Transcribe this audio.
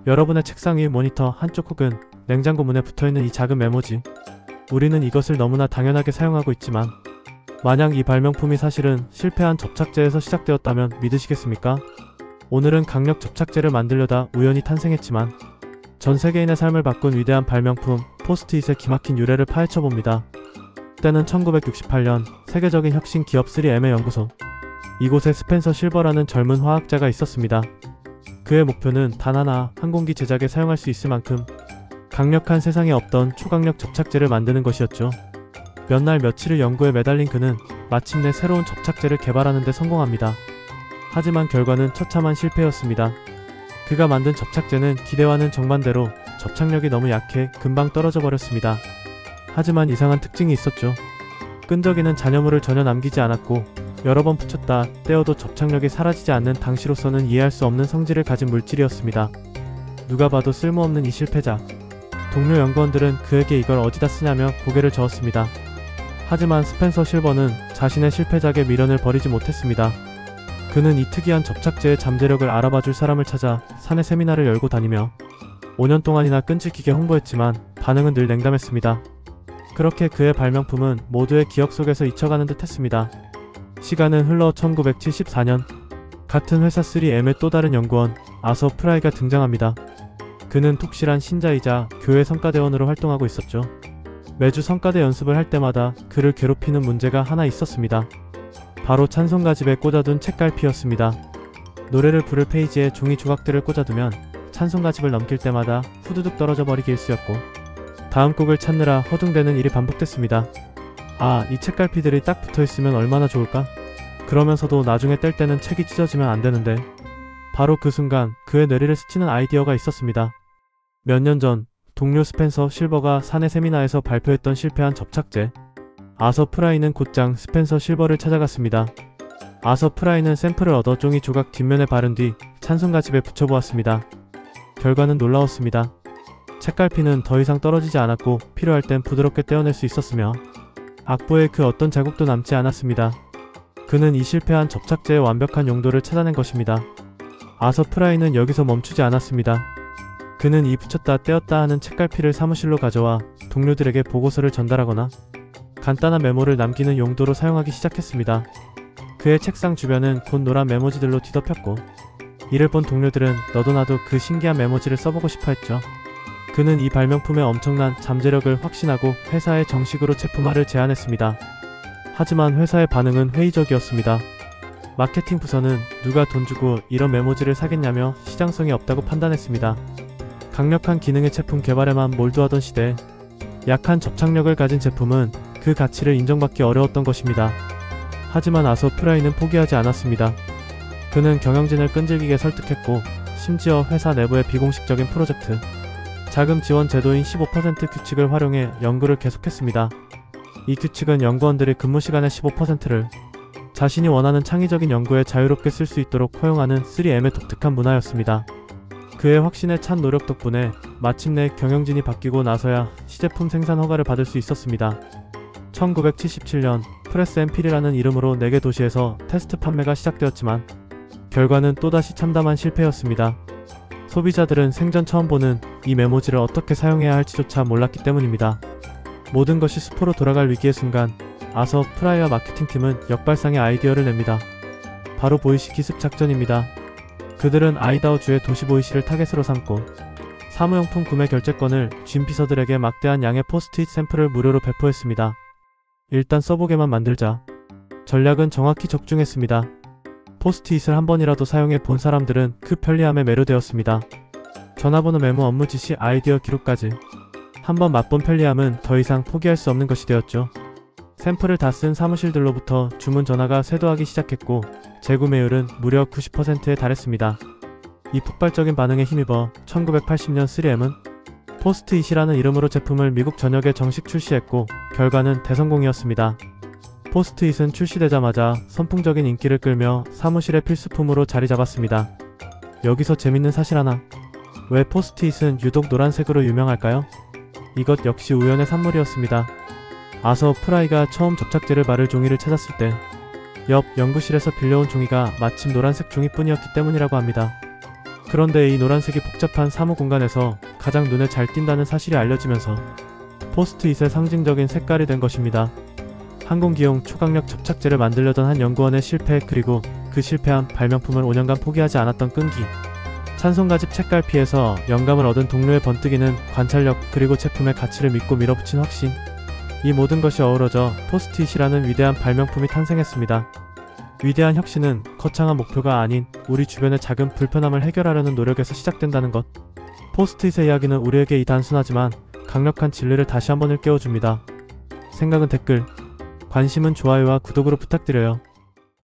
여러분의 책상 위 모니터 한쪽 혹은 냉장고 문에 붙어있는 이 작은 메모지. 우리는 이것을 너무나 당연하게 사용하고 있지만 만약 이 발명품이 사실은 실패한 접착제에서 시작되었다면 믿으시겠습니까? 오늘은 강력 접착제를 만들려다 우연히 탄생했지만 전 세계인의 삶을 바꾼 위대한 발명품 포스트잇의 기막힌 유래를 파헤쳐봅니다. 때는 1968년 세계적인 혁신 기업 3M의 연구소. 이곳에 스펜서 실버라는 젊은 화학자가 있었습니다. 그의 목표는 단 하나, 항공기 제작에 사용할 수 있을 만큼 강력한 세상에 없던 초강력 접착제를 만드는 것이었죠. 몇 날 며칠의 연구에 매달린 그는 마침내 새로운 접착제를 개발하는 데 성공합니다. 하지만 결과는 처참한 실패였습니다. 그가 만든 접착제는 기대와는 정반대로 접착력이 너무 약해 금방 떨어져 버렸습니다. 하지만 이상한 특징이 있었죠. 끈적이는 잔여물을 전혀 남기지 않았고 여러 번 붙였다 떼어도 접착력이 사라지지 않는 당시로서는 이해할 수 없는 성질을 가진 물질이었습니다. 누가 봐도 쓸모없는 이 실패작. 동료 연구원들은 그에게 이걸 어디다 쓰냐며 고개를 저었습니다. 하지만 스펜서 실버는 자신의 실패작에 미련을 버리지 못했습니다. 그는 이 특이한 접착제의 잠재력을 알아봐줄 사람을 찾아 사내 세미나를 열고 다니며 5년 동안이나 끈질기게 홍보했지만 반응은 늘 냉담했습니다. 그렇게 그의 발명품은 모두의 기억 속에서 잊혀가는 듯 했습니다. 시간은 흘러 1974년 같은 회사 3M의 또 다른 연구원 아서 프라이가 등장합니다. 그는 톡실한 신자이자 교회 성가대원으로 활동하고 있었죠. 매주 성가대 연습을 할 때마다 그를 괴롭히는 문제가 하나 있었습니다. 바로 찬송가집에 꽂아둔 책갈피였습니다. 노래를 부를 페이지에 종이 조각들을 꽂아두면 찬송가집을 넘길 때마다 후두둑 떨어져 버리기 일쑤였고 다음 곡을 찾느라 허둥대는 일이 반복됐습니다. 아, 이 책갈피들이 딱 붙어있으면 얼마나 좋을까? 그러면서도 나중에 뗄 때는 책이 찢어지면 안 되는데. 바로 그 순간 그의 뇌리를 스치는 아이디어가 있었습니다. 몇 년 전 동료 스펜서 실버가 사내 세미나에서 발표했던 실패한 접착제. 아서 프라이는 곧장 스펜서 실버를 찾아갔습니다. 아서 프라이는 샘플을 얻어 종이 조각 뒷면에 바른 뒤 찬송가집에 붙여보았습니다. 결과는 놀라웠습니다. 책갈피는 더 이상 떨어지지 않았고 필요할 땐 부드럽게 떼어낼 수 있었으며 악보에 그 어떤 자국도 남지 않았습니다. 그는 이 실패한 접착제의 완벽한 용도를 찾아낸 것입니다. 아서 프라이는 여기서 멈추지 않았습니다. 그는 이 붙였다 떼었다 하는 책갈피를 사무실로 가져와 동료들에게 보고서를 전달하거나 간단한 메모를 남기는 용도로 사용하기 시작했습니다. 그의 책상 주변은 곧 노란 메모지들로 뒤덮였고 이를 본 동료들은 너도 나도 그 신기한 메모지를 써보고 싶어 했죠. 그는 이 발명품의 엄청난 잠재력을 확신하고 회사에 정식으로 제품화를 제안했습니다. 하지만 회사의 반응은 회의적이었습니다. 마케팅 부서는 누가 돈 주고 이런 메모지를 사겠냐며 시장성이 없다고 판단했습니다. 강력한 기능의 제품 개발에만 몰두하던 시대에 약한 접착력을 가진 제품은 그 가치를 인정받기 어려웠던 것입니다. 하지만 아서 프라이는 포기하지 않았습니다. 그는 경영진을 끈질기게 설득했고 심지어 회사 내부의 비공식적인 프로젝트, 자금 지원 제도인 15% 규칙을 활용해 연구를 계속했습니다. 이 규칙은 연구원들이 근무 시간의 15%를 자신이 원하는 창의적인 연구에 자유롭게 쓸 수 있도록 허용하는 3M의 독특한 문화였습니다. 그의 확신에 찬 노력 덕분에 마침내 경영진이 바뀌고 나서야 시제품 생산 허가를 받을 수 있었습니다. 1977년 프레스 엠필이라는 이름으로 4개 도시에서 테스트 판매가 시작되었지만 결과는 또다시 참담한 실패였습니다. 소비자들은 생전 처음 보는 이 메모지를 어떻게 사용해야 할지조차 몰랐기 때문입니다. 모든 것이 수포로 돌아갈 위기의 순간 아서 프라이와 마케팅팀은 역발상의 아이디어를 냅니다. 바로 보이시 기습 작전입니다. 그들은 아이다호주의 도시 보이시를 타겟으로 삼고 사무용품 구매 결제권을 쥔 비서들에게 막대한 양의 포스트잇 샘플을 무료로 배포했습니다. 일단 써보게만 만들자. 전략은 정확히 적중했습니다. 포스트잇을 한 번이라도 사용해 본 사람들은 그 편리함에 매료되었습니다. 전화번호 메모, 업무 지시, 아이디어 기록까지. 한번 맛본 편리함은 더 이상 포기할 수 없는 것이 되었죠. 샘플을 다 쓴 사무실들로부터 주문 전화가 쇄도하기 시작했고 재구매율은 무려 90%에 달했습니다. 이 폭발적인 반응에 힘입어 1980년 3M은 포스트잇이라는 이름으로 제품을 미국 전역에 정식 출시했고 결과는 대성공이었습니다. 포스트잇은 출시되자마자 선풍적인 인기를 끌며 사무실의 필수품으로 자리 잡았습니다. 여기서 재밌는 사실 하나. 왜 포스트잇은 유독 노란색으로 유명할까요? 이것 역시 우연의 산물이었습니다. 아서 프라이가 처음 접착제를 바를 종이를 찾았을 때 옆 연구실에서 빌려온 종이가 마침 노란색 종이뿐이었기 때문이라고 합니다. 그런데 이 노란색이 복잡한 사무 공간에서 가장 눈에 잘 띈다는 사실이 알려지면서 포스트잇의 상징적인 색깔이 된 것입니다. 항공기용 초강력 접착제를 만들려던 한 연구원의 실패, 그리고 그 실패한 발명품을 5년간 포기하지 않았던 끈기, 찬송가집 책갈피에서 영감을 얻은 동료의 번뜩이는 관찰력, 그리고 제품의 가치를 믿고 밀어붙인 확신, 이 모든 것이 어우러져 포스트잇이라는 위대한 발명품이 탄생했습니다. 위대한 혁신은 거창한 목표가 아닌 우리 주변의 작은 불편함을 해결하려는 노력에서 시작된다는 것. 포스트잇의 이야기는 우리에게 이 단순하지만 강력한 진리를 다시 한번 일깨워줍니다. 생각은 댓글, 관심은 좋아요와 구독으로 부탁드려요.